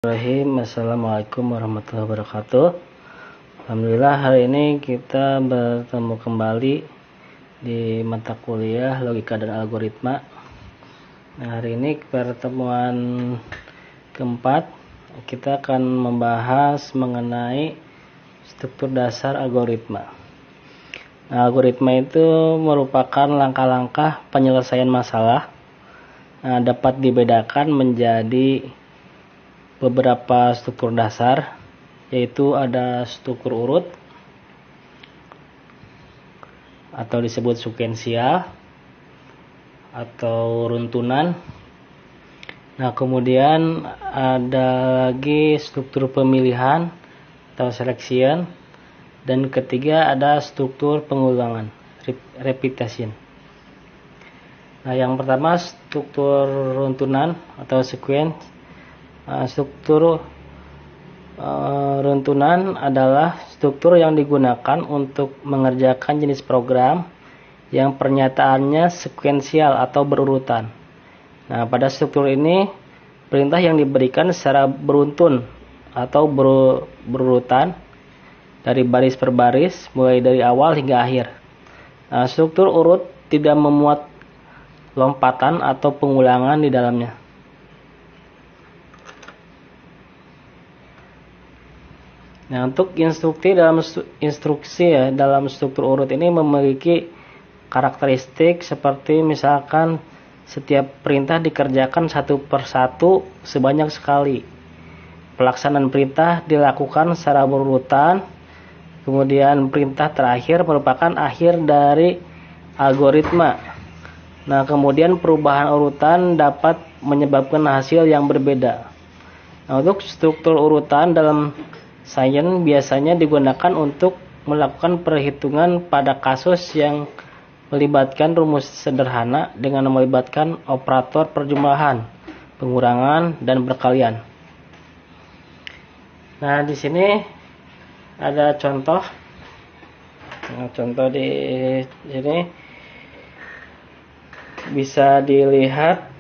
Assalamualaikum warahmatullahi wabarakatuh. Alhamdulillah hari ini kita bertemu kembali di mata kuliah logika dan algoritma. Nah, hari ini pertemuan keempat kita akan membahas mengenai struktur dasar algoritma. Nah, algoritma itu merupakan langkah-langkah penyelesaian masalah. Nah, dapat dibedakan menjadi beberapa struktur dasar, yaitu ada struktur urut atau disebut sekuensial atau runtunan. Nah, kemudian ada lagi struktur pemilihan atau selection, dan ketiga ada struktur pengulangan, repetition. Nah, yang pertama struktur runtunan atau sequence. Struktur runtunan adalah struktur yang digunakan untuk mengerjakan jenis program yang pernyataannya sekuensial atau berurutan. Nah, pada struktur ini perintah yang diberikan secara beruntun atau berurutan dari baris per baris mulai dari awal hingga akhir. Nah, struktur urut tidak memuat lompatan atau pengulangan di dalamnya. Nah, untuk instruksi dalam struktur urut ini memiliki karakteristik seperti misalkan setiap perintah dikerjakan satu persatu sebanyak sekali. Pelaksanaan perintah dilakukan secara berurutan. Kemudian perintah terakhir merupakan akhir dari algoritma. Nah, kemudian perubahan urutan dapat menyebabkan hasil yang berbeda. Nah, untuk struktur urutan dalam sains biasanya digunakan untuk melakukan perhitungan pada kasus yang melibatkan rumus sederhana dengan melibatkan operator perjumlahan, pengurangan, dan perkalian. Nah, di sini ada contoh. Nah, contoh di sini bisa dilihat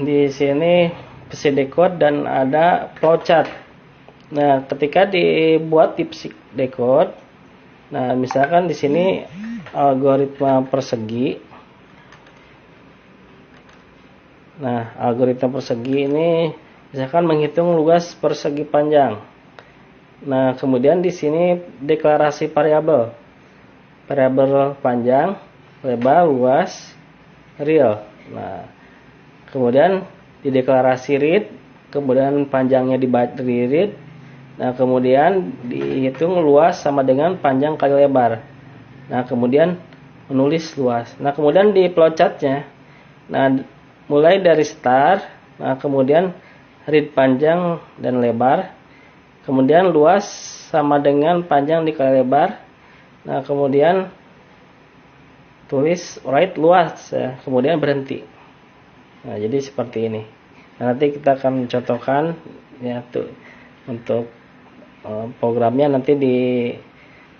di sini pseudocode dan ada flowchart. Nah, ketika dibuat di pseudocode, nah misalkan di sini algoritma persegi. Nah, algoritma persegi ini misalkan menghitung luas persegi panjang. Nah, kemudian di sini deklarasi variabel panjang, lebar, luas, real. Nah, kemudian dideklarasi read, kemudian panjangnya di read. Nah, kemudian dihitung luas sama dengan panjang kali lebar. Nah, kemudian menulis luas. Nah, kemudian di flowchartnya, nah mulai dari start, nah kemudian read panjang dan lebar, kemudian luas sama dengan panjang dikali lebar. Nah, kemudian tulis write luas, ya, kemudian berhenti. Nah, jadi seperti ini. Nah, nanti kita akan contohkan ya tuh untuk programnya. Nanti di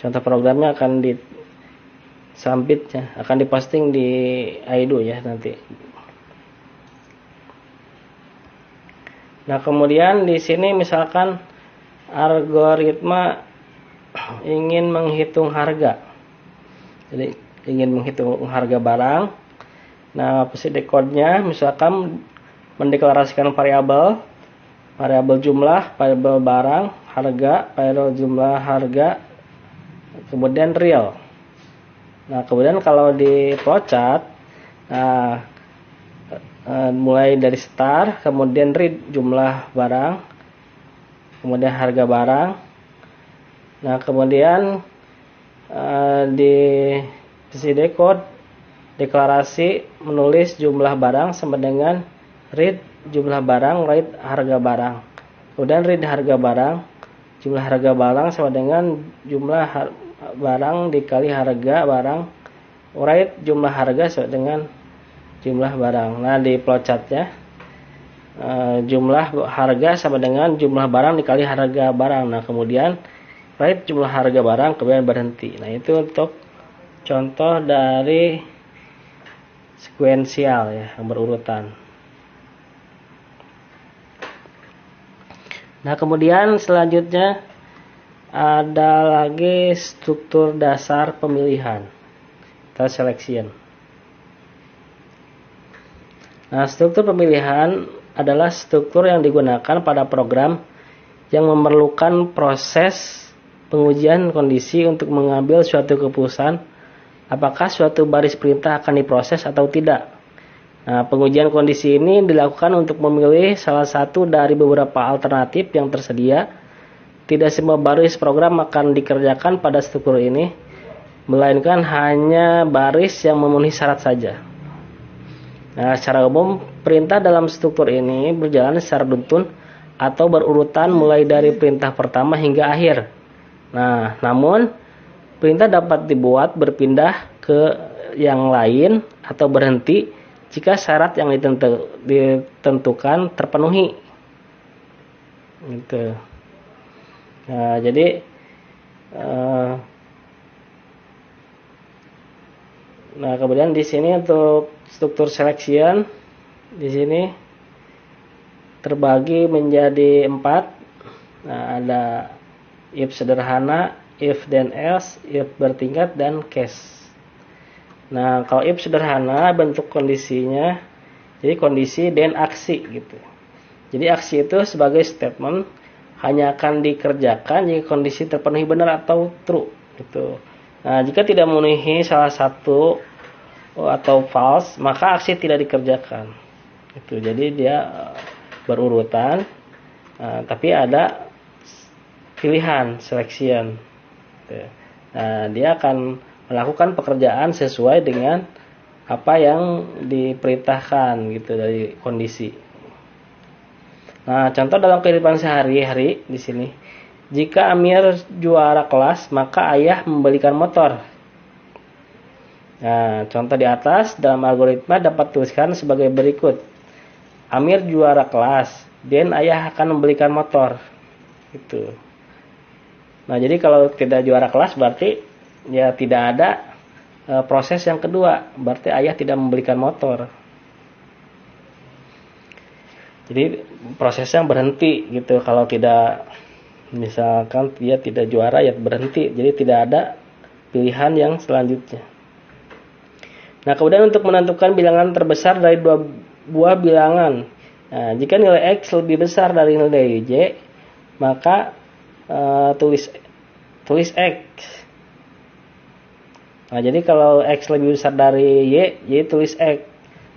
contoh programnya akan disambit ya, akan diposting di Aido ya nanti. Nah, kemudian di sini misalkan algoritma ingin menghitung harga. Jadi ingin menghitung harga barang. Nah, pseudocode-nya misalkan mendeklarasikan variabel jumlah, variabel barang, harga, variabel jumlah harga, kemudian real. Nah, kemudian kalau di flowchart, nah, mulai dari start, kemudian read jumlah barang, kemudian harga barang. Nah, kemudian di pseudocode deklarasi menulis jumlah barang sama dengan read jumlah barang, write harga barang. Kemudian read harga barang, jumlah harga barang sama dengan jumlah barang dikali harga barang, write jumlah harga sama dengan jumlah barang. Nah, di flowchartnya jumlah harga sama dengan jumlah barang dikali harga barang. Nah, kemudian write jumlah harga barang, kemudian berhenti. Nah, itu untuk contoh dari sekuensial ya, yang berurutan. Nah, kemudian selanjutnya ada lagi struktur dasar pemilihan atau selection. Nah, struktur pemilihan adalah struktur yang digunakan pada program yang memerlukan proses pengujian kondisi untuk mengambil suatu keputusan apakah suatu baris perintah akan diproses atau tidak. Nah, pengujian kondisi ini dilakukan untuk memilih salah satu dari beberapa alternatif yang tersedia. Tidak semua baris program akan dikerjakan pada struktur ini, melainkan hanya baris yang memenuhi syarat saja. Nah, secara umum, perintah dalam struktur ini berjalan secara beruntun atau berurutan mulai dari perintah pertama hingga akhir. Nah, namun perintah dapat dibuat berpindah ke yang lain atau berhenti jika syarat yang ditentukan terpenuhi. Gitu. Nah, jadi nah, kemudian di sini untuk struktur selection di sini terbagi menjadi 4. Nah, ada if sederhana, if then else, if bertingkat, dan case. Nah, kalau if sederhana bentuk kondisinya jadi kondisi dan aksi gitu. Jadi aksi itu sebagai statement hanya akan dikerjakan jika kondisi terpenuhi benar atau true gitu. Nah, jika tidak memenuhi salah satu atau false, maka aksi tidak dikerjakan. Gitu. Jadi dia berurutan, tapi ada pilihan selection. Gitu. Nah, dia akan melakukan pekerjaan sesuai dengan apa yang diperintahkan gitu dari kondisi. Nah, contoh dalam kehidupan sehari-hari di sini. Jika Amir juara kelas, maka ayah membelikan motor. Nah, contoh di atas dalam algoritma dapat tuliskan sebagai berikut. Amir juara kelas, dan ayah akan membelikan motor. Gitu. Nah, jadi kalau tidak juara kelas berarti ya tidak ada proses yang kedua, berarti ayah tidak membelikan motor. Jadi prosesnya berhenti gitu. Kalau tidak, misalkan dia tidak juara ya berhenti. Jadi tidak ada pilihan yang selanjutnya. Nah, kemudian untuk menentukan bilangan terbesar dari dua buah bilangan. Nah, jika nilai X lebih besar dari nilai Y, maka tulis X. Nah, jadi kalau X lebih besar dari Y tulis X.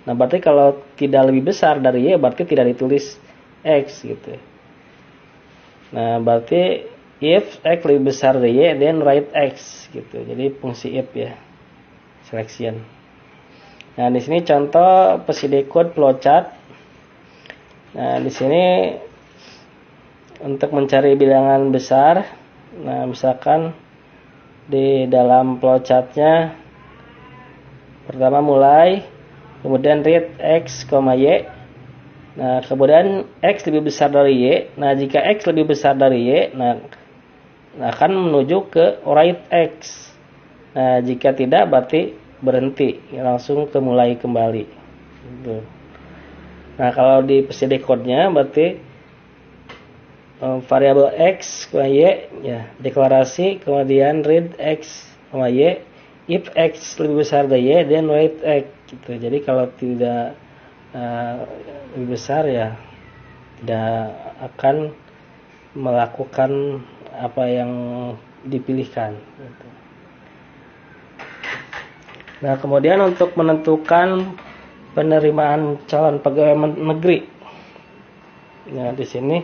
Nah, berarti kalau tidak lebih besar dari Y, berarti tidak ditulis X gitu. Nah, berarti if X lebih besar dari Y, then write X gitu. Jadi fungsi if ya, selection. Nah, di sini contoh PCD code flowchart. Nah, di sini untuk mencari bilangan besar, nah misalkan di dalam flowchartnya pertama mulai, kemudian read X, Y. Nah, kemudian X lebih besar dari Y. Nah, jika X lebih besar dari Y, nah akan menuju ke write X. Nah, jika tidak berarti berhenti, langsung ke mulai kembali. Gitu. Nah, kalau di PCD code-nya berarti variabel X, Y, ya, deklarasi, kemudian read X, Y. If X lebih besar dari Y, then write X gitu. Jadi kalau tidak lebih besar ya tidak akan melakukan apa yang dipilihkan gitu. Nah, kemudian untuk menentukan penerimaan calon pegawai negeri. Nah, di sini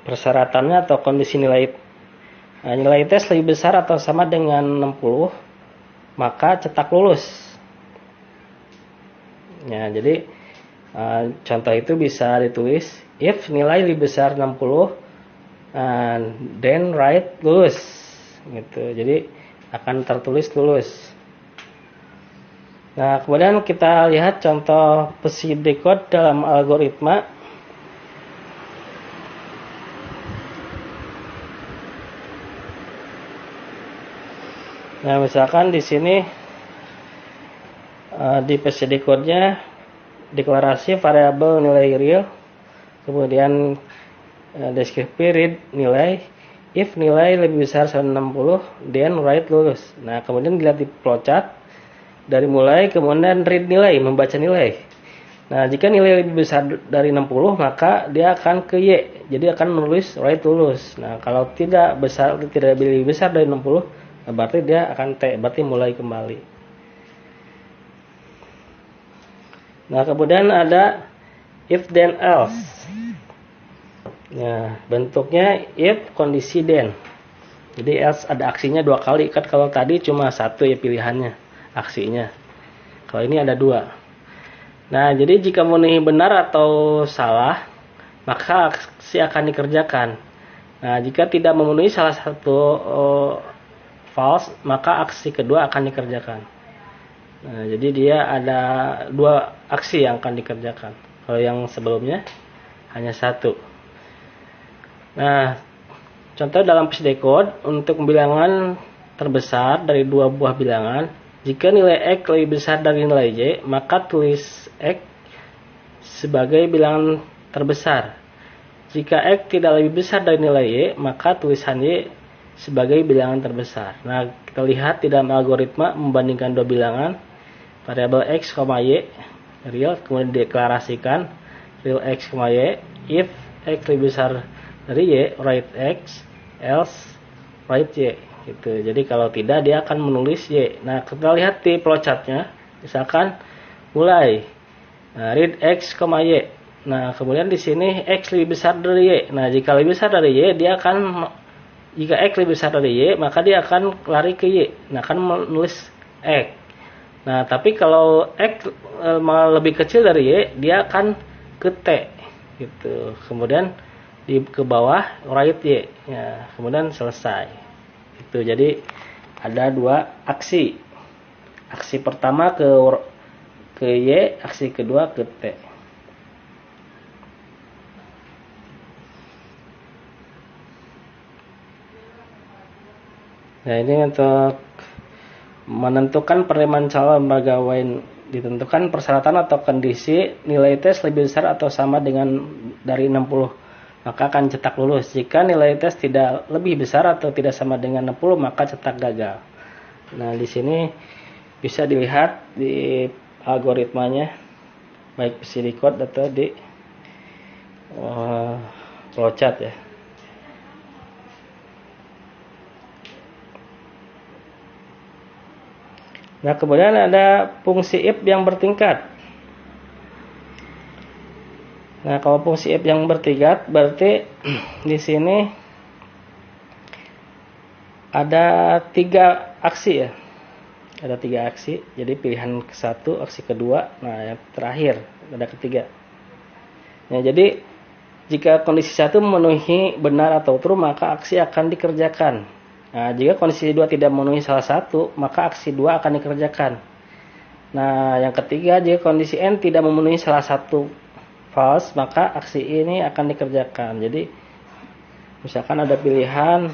persyaratannya atau kondisi nilai tes lebih besar atau sama dengan 60, maka cetak lulus. Ya, jadi contoh itu bisa ditulis if nilai lebih besar 60, then write lulus gitu. Jadi akan tertulis lulus. Nah, kemudian kita lihat contoh PCD code dalam algoritma. Nah, misalkan di sini Di PCD code-nya deklarasi variabel nilai real, kemudian deskripsi read nilai, if nilai lebih besar 160 then write lulus. Nah kemudian dilihat di flowchart dari mulai kemudian read nilai, membaca nilai. Nah jika nilai lebih besar dari 60 maka dia akan ke Y, jadi akan menulis write lulus. Nah kalau tidak lebih besar dari 60 berarti dia akan T, berarti mulai kembali. Nah kemudian ada if then else. Nah bentuknya if kondisi then. Jadi else ada aksinya 2 kali, kan kalau tadi cuma 1 ya pilihannya aksinya. Kalau ini ada 2. Nah jadi jika memenuhi benar atau salah maka aksi akan dikerjakan. Nah jika tidak memenuhi salah satu false maka aksi kedua akan dikerjakan. Nah, jadi dia ada 2 aksi yang akan dikerjakan. Kalau yang sebelumnya hanya 1. Nah, contoh dalam PCD code untuk bilangan terbesar dari 2 buah bilangan, jika nilai X lebih besar dari nilai Y, maka tulis X sebagai bilangan terbesar. Jika X tidak lebih besar dari nilai Y, maka tulisan Y sebagai bilangan terbesar. Nah, kita lihat di dalam algoritma membandingkan 2 bilangan, variabel X, Y, real, kemudian deklarasikan real X, Y, if X lebih besar dari Y, write X, else write Y. Gitu. Jadi kalau tidak dia akan menulis Y. Nah kita lihat di flowchartnya, misalkan mulai read X, Y. Nah kemudian di sini X lebih besar dari Y. Nah jika lebih besar dari Y jika X lebih besar dari Y maka dia akan lari ke Y. Nah akan menulis X. Nah, tapi kalau X malah lebih kecil dari Y, dia akan ke T, gitu. Kemudian ke bawah write Y, ya, kemudian selesai. Itu jadi ada 2 aksi. Aksi pertama ke Y, aksi kedua ke T. Nah, ini untuk menentukan penerimaan calon pegawai, ditentukan persyaratan atau kondisi nilai tes lebih besar atau sama dengan dari 60 maka akan cetak lulus. Jika nilai tes tidak lebih besar atau tidak sama dengan 60 maka cetak gagal. Nah di sini bisa dilihat di algoritmanya baik PCD code atau di flowchart ya. Nah, kemudian ada fungsi if yang bertingkat. Nah, kalau fungsi if yang bertingkat berarti di sini ada 3 aksi ya. Ada 3 aksi. Jadi pilihan ke-1, aksi kedua, nah yang terakhir ada ketiga. Nah, jadi jika kondisi 1 memenuhi benar atau true maka aksi akan dikerjakan. Nah, jika kondisi 2 tidak memenuhi salah satu, maka aksi 2 akan dikerjakan. Nah, yang ketiga, jika kondisi N tidak memenuhi salah satu false, maka aksi ini akan dikerjakan. Jadi, misalkan ada pilihan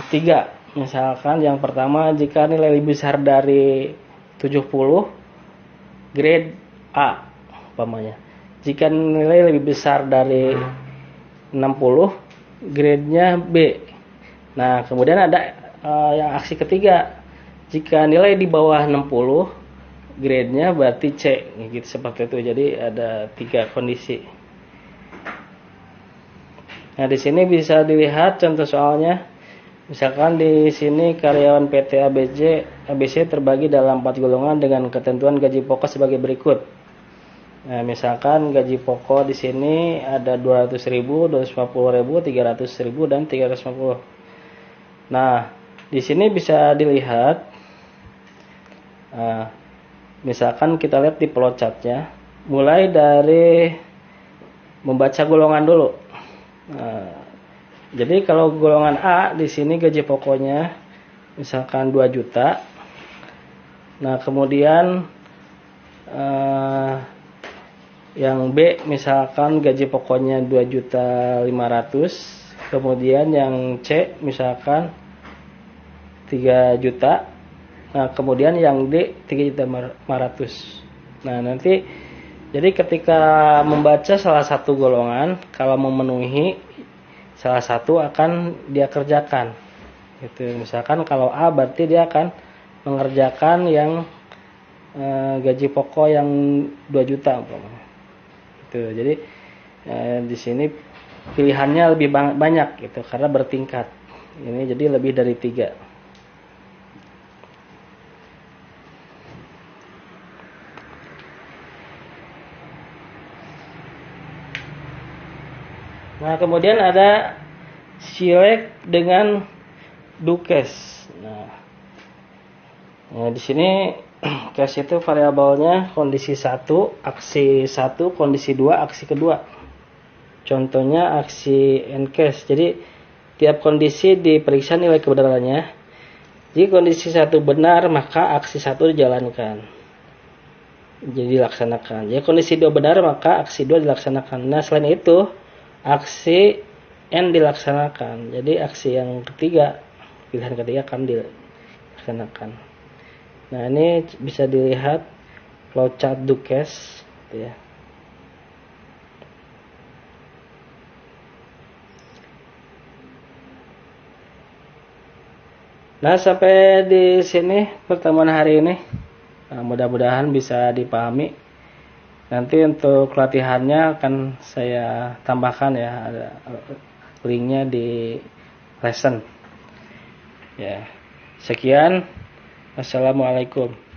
3. Misalkan yang pertama, jika nilai lebih besar dari 70, grade A, umpamanya. Jika nilai lebih besar dari 60, grade-nya B. Nah, kemudian ada yang aksi ketiga. Jika nilai di bawah 60, grade-nya berarti C, gitu seperti itu. Jadi ada 3 kondisi. Nah, di sini bisa dilihat contoh soalnya. Misalkan di sini karyawan PT ABC terbagi dalam 4 golongan dengan ketentuan gaji pokok sebagai berikut. Nah, misalkan gaji pokok di sini ada 200.000, 250.000, 300.000 dan 350. Nah, di sini bisa dilihat, misalkan kita lihat di flowchartnya, mulai dari membaca golongan dulu. Jadi kalau golongan A di sini gaji pokoknya misalkan 2 juta. Nah, kemudian yang B misalkan gaji pokoknya 2.500.000. Kemudian yang C misalkan 3 juta. Nah, kemudian yang D 3.500.000. Nah, nanti jadi ketika membaca salah satu golongan, kalau memenuhi salah satu akan dia kerjakan. Gitu. Misalkan kalau A berarti dia akan mengerjakan yang gaji pokok yang 2 juta umpamanya. Gitu. Jadi di sini pilihannya lebih banyak gitu karena bertingkat. Ini jadi lebih dari 3. Nah, kemudian ada siwek dengan dukes. Nah, di sini case itu variabelnya kondisi 1, aksi 1, kondisi 2, aksi kedua. Contohnya aksi and case. Jadi tiap kondisi diperiksa nilai kebenarannya. Jika kondisi 1 benar, maka aksi 1 dijalankan. Jadi dilaksanakan. Jika kondisi 2 benar, maka aksi 2 dilaksanakan. Nah, selain itu aksi N dilaksanakan. Jadi aksi yang ketiga, pilihan ketiga akan dilaksanakan. Nah, ini bisa dilihat flowchart dukes gitu ya. Nah, sampai di sini pertemuan hari ini. Nah, mudah-mudahan bisa dipahami. Nanti untuk latihannya akan saya tambahkan ya, ada linknya di lesson. Ya, sekian. Assalamualaikum.